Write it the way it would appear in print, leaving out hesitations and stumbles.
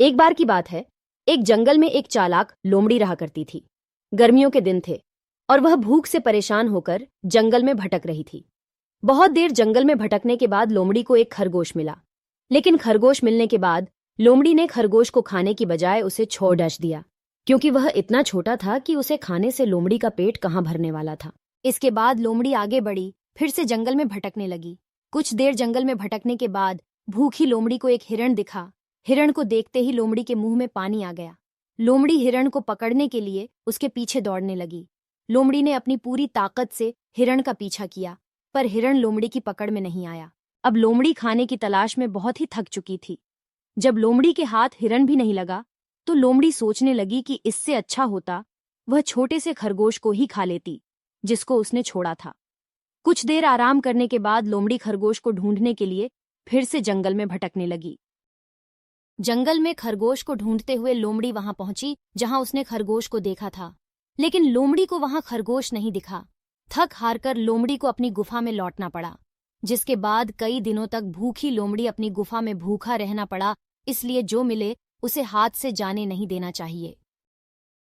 एक बार की बात है, एक जंगल में एक चालाक लोमड़ी रहा करती थी। गर्मियों के दिन थे और वह भूख से परेशान होकर जंगल में भटक रही थी। बहुत देर जंगल में भटकने के बाद लोमड़ी को एक खरगोश मिला, लेकिन खरगोश मिलने के बाद लोमड़ी ने खरगोश को खाने की बजाय उसे छोड़ डस दिया, क्योंकि वह इतना छोटा था कि उसे खाने से लोमड़ी का पेट कहाँ भरने वाला था। इसके बाद लोमड़ी आगे बढ़ी, फिर से जंगल में भटकने लगी। कुछ देर जंगल में भटकने के बाद भूखी लोमड़ी को एक हिरण दिखा। हिरण को देखते ही लोमड़ी के मुंह में पानी आ गया। लोमड़ी हिरण को पकड़ने के लिए उसके पीछे दौड़ने लगी। लोमड़ी ने अपनी पूरी ताकत से हिरण का पीछा किया, पर हिरण लोमड़ी की पकड़ में नहीं आया। अब लोमड़ी खाने की तलाश में बहुत ही थक चुकी थी। जब लोमड़ी के हाथ हिरण भी नहीं लगा, तो लोमड़ी सोचने लगी कि इससे अच्छा होता वह छोटे से खरगोश को ही खा लेती, जिसको उसने छोड़ा था। कुछ देर आराम करने के बाद लोमड़ी खरगोश को ढूंढने के लिए फिर से जंगल में भटकने लगी। जंगल में खरगोश को ढूंढते हुए लोमड़ी वहां पहुंची जहां उसने खरगोश को देखा था, लेकिन लोमड़ी को वहां खरगोश नहीं दिखा। थक हारकर लोमड़ी को अपनी गुफा में लौटना पड़ा, जिसके बाद कई दिनों तक भूखी लोमड़ी अपनी गुफा में भूखा रहना पड़ा। इसलिए जो मिले उसे हाथ से जाने नहीं देना चाहिए।